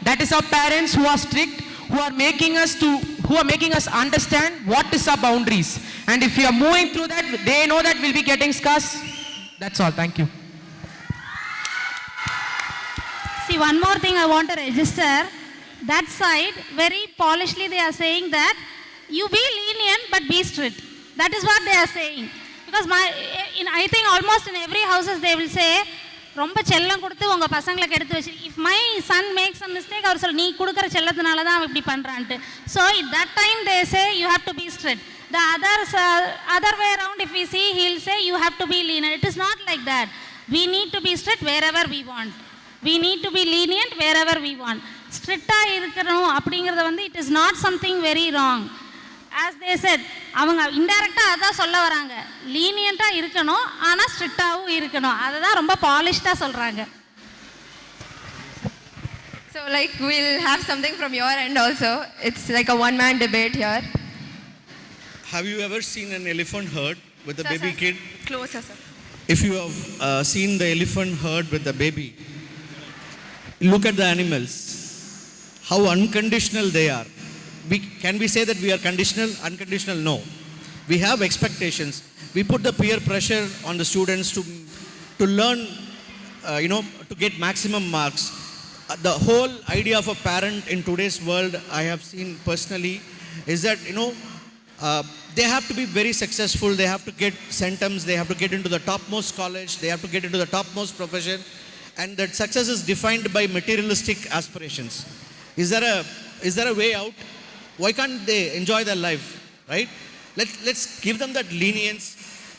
That is our parents who are strict, who are making us understand what is our boundaries. And if we are moving through that, they know that we'll be getting scars. That's all. Thank you. See, one more thing I want to register. That side, very polishly they are saying that you be lenient but be strict. That is what they are saying. Because I think almost in every houses they will say, ரொம்ப செல்லம் கொடுத்து உங்கள் பசங்களுக்கு எடுத்து வச்சு, if my son makes a mistake, அவர் சொல்ல நீ கொடுக்குற செல்லத்தினால தான் அவன் இப்படி பண்ணுறான்ட்டு. So that time they say you have to be strict. The other way around, if we see, he'll say you have to be lenient. It is not like that. We need to be strict wherever we want. We need to be lenient wherever we want. Stricta இருக்கணும் அப்படிங்கிறது வந்து it is not something very wrong. As they said, அவங்க இன்டைரக்டா அதான் சொல்ல வராங்க. லீனியண்டா இருக்கணும் ஆனா ஸ்ட்ரிக்டாவும் இருக்கணும். அததான் ரொம்ப பாலிஷ்டா சொல்றாங்க. So like we'll have something from your end also. It's like a one-man debate here. Have you ever seen an elephant herd with a baby kid? Closer, sir. If you have seen the elephant herd with the baby, look at the animals, how unconditional they are. Can we say that we are conditional? Unconditional? No. We have expectations. We put the peer pressure on the students to learn, to get maximum marks. The whole idea of a parent in today's world, I have seen personally, is that, they have to be very successful. They have to get centums. They have to get into the topmost college. They have to get into the topmost profession. And that success is defined by materialistic aspirations. Is there a way out? Why can't they enjoy their life, right? Let's give them that lenience.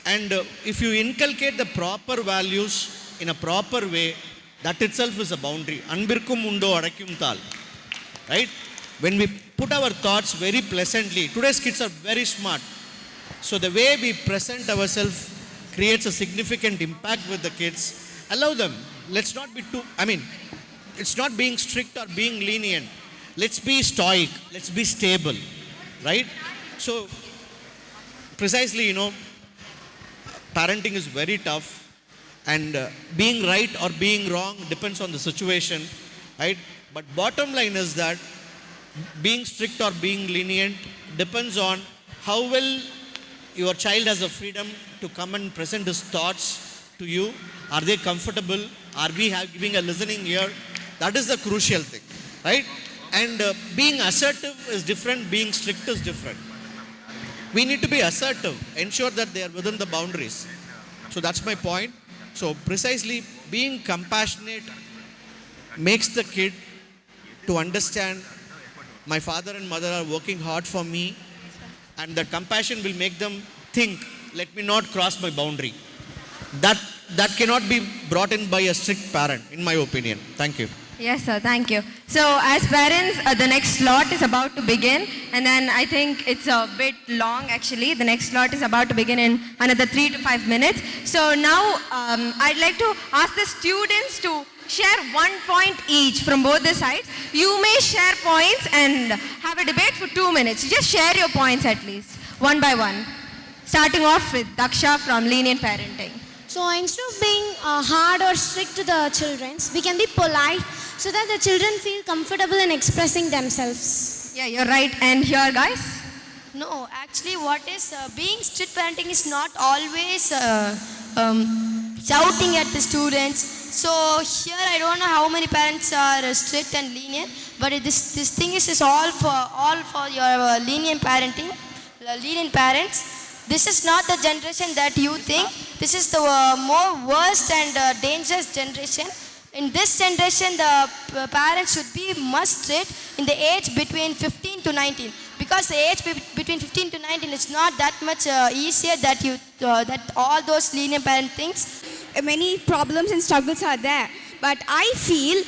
And if you inculcate the proper values in a proper way, that itself is a boundary. Anbirkum undo adakkum tal. Right? When we put our thoughts very pleasantly, today's kids are very smart. So the way we present ourselves creates a significant impact with the kids. Allow them. Let's not be it's not being strict or being lenient. Let's be stoic. Let's be stable. Right? So precisely, parenting is very tough. And being right or being wrong depends on the situation. Right? But bottom line is that being strict or being lenient depends on how well your child has the freedom to come and present his thoughts to you. Are they comfortable? Are we giving a listening ear? That is the crucial thing, right? And being assertive is different, being strict is different. We need to be assertive, ensure that they are within the boundaries. So that's my point. So precisely being compassionate makes the kid to understand my father and mother are working hard for me, and that compassion will make them think, let me not cross my boundary. That cannot be brought in by a strict parent, in my opinion. Thank you. Yes, sir. Thank you. So as parents, the next slot is about to begin, and then I think it's a bit long actually. The next slot is about to begin in another 3 to 5 minutes. So now I'd like to ask the students to share 1 point each from both the sides. You may share points and have a debate for 2 minutes. Just share your points at least, one by one. Starting off with Daksha from Lenient Parenting. So instead of being hard or strict to the children, we can be polite so that the children feel comfortable in expressing themselves. Yeah, you're right. And here, guys? No, actually what is being strict parenting is not always shouting at the students. So here I don't know how many parents are strict and lenient, but this thing is all for your lenient parenting, lenient parents. This is not the generation that you think. This is the more worst and dangerous generation. In this generation, the parents should be much strict in the age between 15 to 19. Because the age between 15 to 19 is not that much easier that all those lenient parent things. Many problems and struggles are there. But I feel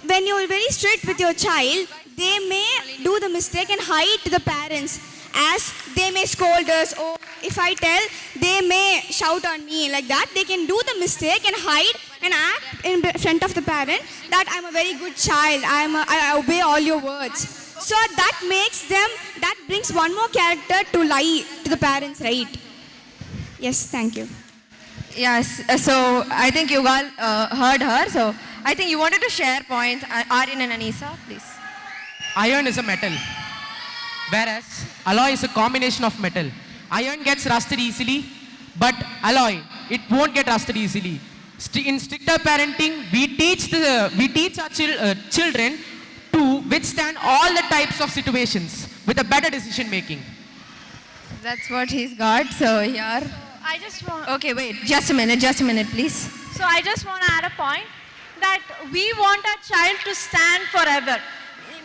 when you're very strict with your child, they may do the mistake and hide to the parents, as they may scold us, or if I tell, they may shout on me like that. They can do the mistake and hide and act in front of the parent that I'm a very good child, I obey all your words. So that brings one more character to lie to the parents, right? Yes, thank you. Yes, so I think you all heard her. So I think you wanted to share points. Aryan and Anisa, please. Iron is a metal, whereas alloy is a combination of metal. Iron gets rusted easily, but alloy, it won't get rusted easily. In stricter parenting, we teach our children to withstand all the types of situations with a better decision making. That's what he's got. So here. I just want. Okay, wait, just a minute, please. So I just want to add a point that we want our child to stand forever.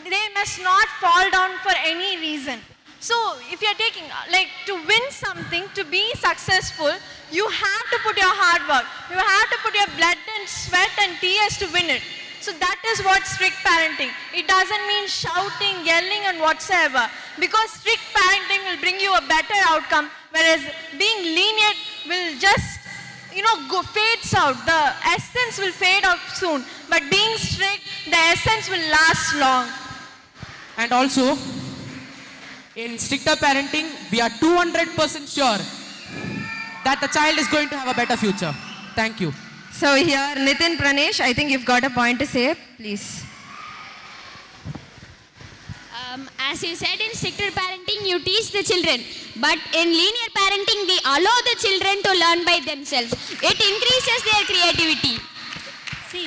They must not fall down for any reason. So if you're taking, like to win something, to be successful, you have to put your hard work. You have to put your blood and sweat and tears to win it. So that is what strict parenting. It doesn't mean shouting, yelling and whatsoever. Because strict parenting will bring you a better outcome, whereas being lenient will just, fades out. The essence will fade out soon. But being strict, the essence will last long. And also, in stricter parenting, we are 200% sure that the child is going to have a better future. Thank you. So here, Nitin Pranesh, I think you've got a point to say, please. As you said, in stricter parenting, you teach the children. But in linear parenting, we allow the children to learn by themselves. It increases their creativity.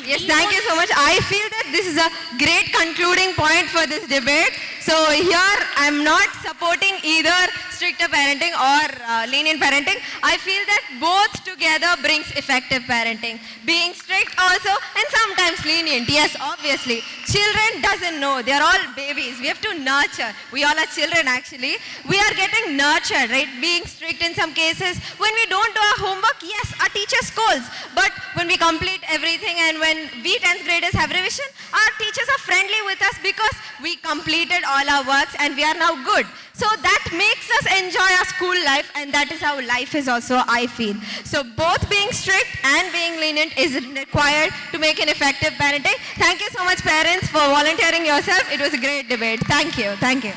Yes, thank you so much. I feel that this is a great concluding point for this debate. So here, I'm not supporting either stricter parenting or lenient parenting. I feel that both together brings effective parenting. Being strict also and sometimes lenient. Yes, obviously. Children doesn't know. They're all babies. We have to nurture. We all are children actually. We are getting nurtured, right? Being strict in some cases. When we don't do our homework, yes, our teacher scolds. But when we complete everything and when we 10th graders have revision, our teachers are friendly with us because we completed all our works and we are now good. So that makes us enjoy our school life, and that is how life is also, I feel. So both being strict and being lenient is required to make an effective parenting. Thank you so much, parents, for volunteering yourself. It was a great debate. Thank you. Thank you.